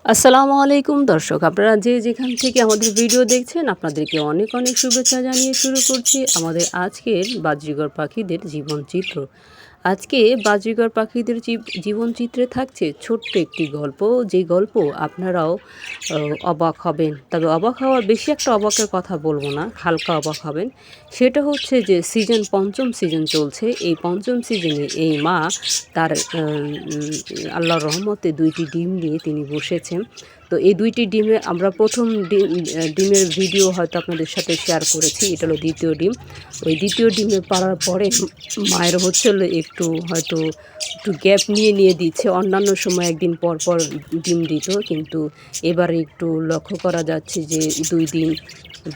আসসালামু আলাইকুম দর্শক, আপনারা যে যেখান থেকে আমাদের ভিডিও দেখছেন আপনাদেরকে অনেক অনেক শুভেচ্ছা জানিয়ে শুরু করছি আমাদের আজকের বাজরিগর পাখিদের জীবনচিত্র। আজকে বাজরিগর পাখিদের জীবনচিত্রে থাকছে ছোট্ট একটি গল্প, যে গল্প আপনারাও অবাক হবেন। তবে অবাক হওয়ার বেশি একটা অবাকের কথা বলবো না, হালকা অবাক হবেন। সেটা হচ্ছে যে পঞ্চম সিজন চলছে। এই পঞ্চম সিজনে এই মা তার আল্লাহর রহমতে ২টি ডিম নিয়ে তিনি বসেছেন। তো এই ২টি ডিমে আমরা প্রথম ডিমের ভিডিও হয়তো আপনাদের সাথে শেয়ার করেছি। এটা হলো ২য় ডিম। ওই ২য় ডিমে পাড়ার পরে মায়ের হলো একটু গ্যাপ নিয়ে দিচ্ছে। অন্যান্য সময় একদিন পর পর ডিম দিত, কিন্তু এবারে একটু লক্ষ্য করা যাচ্ছে যে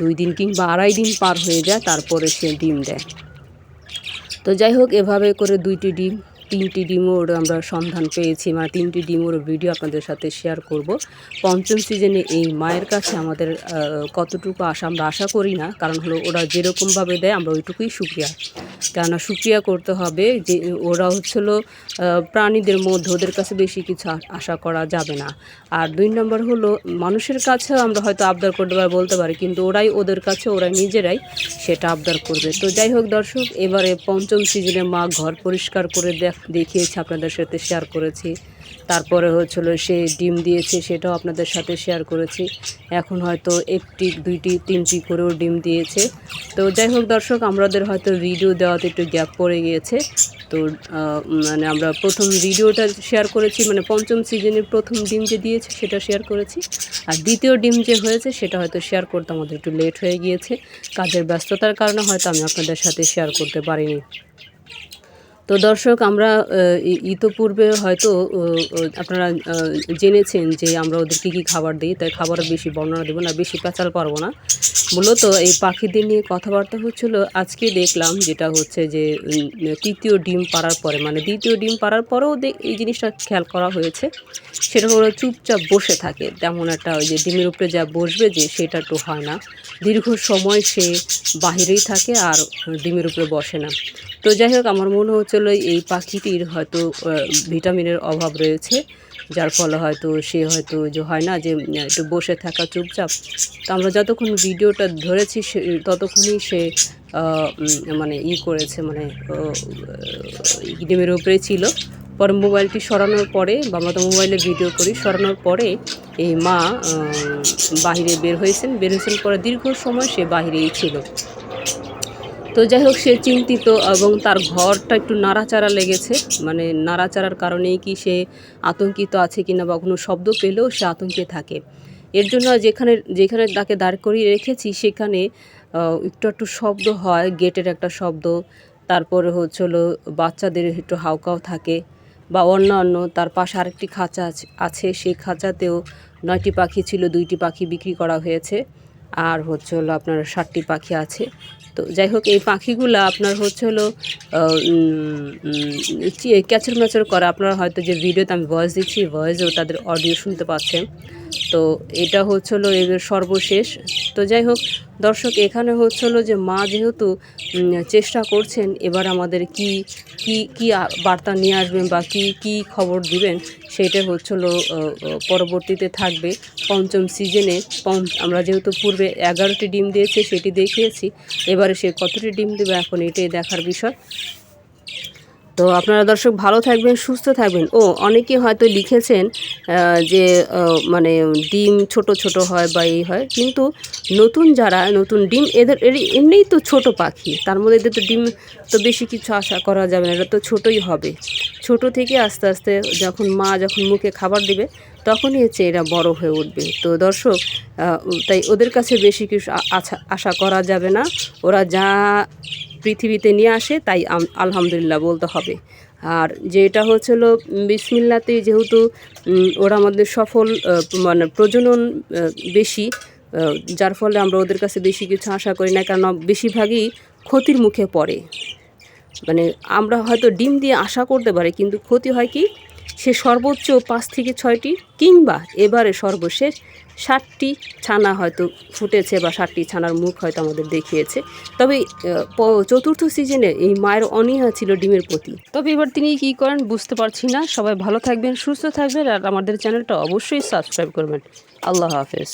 ২ দিন কিংবা ২.৫ দিন পার হয়ে যায়, তারপরে সে ডিম দেয়। তো যাই হোক, এভাবে করে ২টি ডিম, ৩টি ডিমওর আমরা সন্ধান পেয়েছি, মানে ৩টি ডিমওর ভিডিও আপনাদের সাথে শেয়ার করব। পঞ্চম সিজনে এই মায়ের কাছে আমাদের কতটুকু আমরা আশা করি না, কারণ হলো ওরা যেরকমভাবে দেয় আমরা ওইটুকুই শুকরিয়া। কেননা শুকরিয়া করতে হবে যে ওরা প্রাণীদের মধ্যে, ওদের কাছে বেশি কিছু আশা করা যাবে না। আর ২ নম্বর হলো, মানুষের কাছেও আমরা হয়তো আবদার করতে পারি, বলতে পারি, কিন্তু ওদের কাছে ওরা নিজেরাই সেটা আবদার করবে। তো যাই হোক দর্শক, এবারে পঞ্চম সিজনে মা ঘর পরিষ্কার করে দেখিয়েছে, আপনাদের সাথে শেয়ার করেছি। তারপরে সে ডিম দিয়েছে, সেটাও আপনাদের সাথে শেয়ার করেছি। এখন হয়তো ১টি, ২টি, ৩টি করেও ডিম দিয়েছে। তো যাই হোক দর্শক, আমাদের হয়তো ভিডিও দেওয়াতে একটু গ্যাপ পড়ে গিয়েছে। তো মানে আমরা প্রথম ভিডিওটা শেয়ার করেছি, মানে পঞ্চম সিজনের প্রথম ডিম যে দিয়েছে সেটা শেয়ার করেছি। আর ২য় ডিম যে হয়েছে সেটা হয়তো শেয়ার করতে আমাদের একটু লেট হয়ে গিয়েছে। কাজের ব্যস্ততার কারণে হয়তো আমি আপনাদের সাথে শেয়ার করতে পারিনি। তো দর্শক, আমরা ইতোপূর্বে হয়তো আপনারা জেনেছেন যে আমরা ওদের কী খাবার দিই, তাই খাবারের বেশি বর্ণনা দেবো না, বেশি পেঁচাল পারবো না। মূলত এই পাখিদের নিয়ে কথাবার্তা হচ্ছিল। আজকে দেখলাম যেটা হচ্ছে যে ৩য় ডিম পাড়ার পরে, মানে ২য় ডিম পাড়ার পরেও এই জিনিসটা খেয়াল করা হয়েছে। সেটা হলো চুপচাপ বসে থাকে, তেমন একটা ওই যে ডিমের উপরে যা বসবে যে সেটা একটু হয় না। দীর্ঘ সময় সে বাহিরেই থাকে আর ডিমের উপরে বসে না। তো যাই হোক, আমার মনে হচ্ছিলো এই পাখিটির হয়তো ভিটামিনের অভাব রয়েছে, যার ফলে হয়তো সে যে হয় না যে একটু বসে থাকা চুপচাপ। তো আমরা যতক্ষণ ভিডিওটা ধরেছি ততক্ষণই সে মানে করেছে, মানে ডিমের উপরে ছিল। পরে মোবাইলটি সরানোর পরে, বা আমরা তো মোবাইলে ভিডিও করি, সরানোর পরে এই মা বাহিরে বের হয়েছেন পরে দীর্ঘ সময় সে বাহিরেই ছিল। তো যাই হোক, সে চিন্তিত এবং তার ঘরটা একটু নাড়াচাড়া লেগেছে, মানে নাড়াচাড়ার কারণেই কি সে আতঙ্কিত আছে কিনা, বা কোনো শব্দ পেলেও সে আতঙ্কে থাকে। এর জন্য যেখানে তাকে দাঁড় করিয়ে রেখেছি সেখানে একটু শব্দ হয়, গেটের একটা শব্দ, তারপরে বাচ্চাদের একটু হাউকাও থাকে, বা অন্যান্য। তার পাশে আরেকটি খাঁচা আছে, সেই খাঁচাতেও ৯টি পাখি ছিল, 2টি পাখি বিক্রি করা হয়েছে। আর আপনার 7টি পাখি আছে। তো যাই হোক, এই পাখিগুলা আপনার ক্যাচর করে। আপনারা হয়তো যে ভিডিওতে আমি ভয়েস দিচ্ছি, ভয়েসেও তাদের অডিও শুনতে পাচ্ছেন। তো এটা এদের সর্বশেষ। তো যাই হোক দর্শক, এখানে যে মা যেহেতু চেষ্টা করছেন, এবার আমাদের কি বার্তা নিয়ে আসবেন বা কি খবর দিবেন, সেটা পরবর্তীতে থাকবে পঞ্চম সিজনে। আমরা যেহেতু পূর্বে 11টি ডিম দিয়েছে সেটি দেখিয়েছি, এবারে সে কতটি ডিম দেবে এখন এটাই দেখার বিষয়। তো আপনারা দর্শক ভালো থাকবেন, সুস্থ থাকবেন। অনেকে হয়তো লিখেছেন যে মানে ডিম ছোট ছোট হয় বা এই হয়, কিন্তু নতুন ডিম এমনিই তো ছোট পাখি, তার মধ্যে এদের তো ডিম তো বেশি কিছু আশা করা যাবে না, এটা তো ছোটোই হবে। ছোট থেকে আস্তে আস্তে যখন মুখে খাবার দিবে তখনই এরা বড় হয়ে উঠবে। তো দর্শক, তাই ওদের কাছে বেশি কিছু আশা করা যাবে না। ওরা যা পৃথিবীতে নিয়ে আসে তাই আলহামদুলিল্লাহ বলতে হবে। আর যেটা বিসমিল্লাতে, যেহেতু ওরা আমাদের সফল, মানে প্রজনন বেশি, যার ফলে আমরা ওদের কাছে বেশি কিছু আশা করি না, কারণ বেশিরভাগই ক্ষতির মুখে পড়ে। মানে আমরা হয়তো ডিম দিয়ে আশা করতে পারি, কিন্তু ক্ষতি হয় কি, সে সর্বোচ্চ 5 থেকে 6টি কিংবা এবারে সর্বশেষ 60টি ছানা হয়তো ফুটেছে বা 60টি ছানার মুখ হয়তো আমাদের দেখিয়েছে। তবে চতুর্থ সিজনে এই মায়ের অনীহা ছিল ডিমের প্রতি। তবে এবার তিনি কী করেন বুঝতে পারছি না। সবাই ভালো থাকবেন, সুস্থ থাকবেন, আর আমাদের চ্যানেলটা অবশ্যই সাবস্ক্রাইব করবেন। আল্লাহ হাফেজ।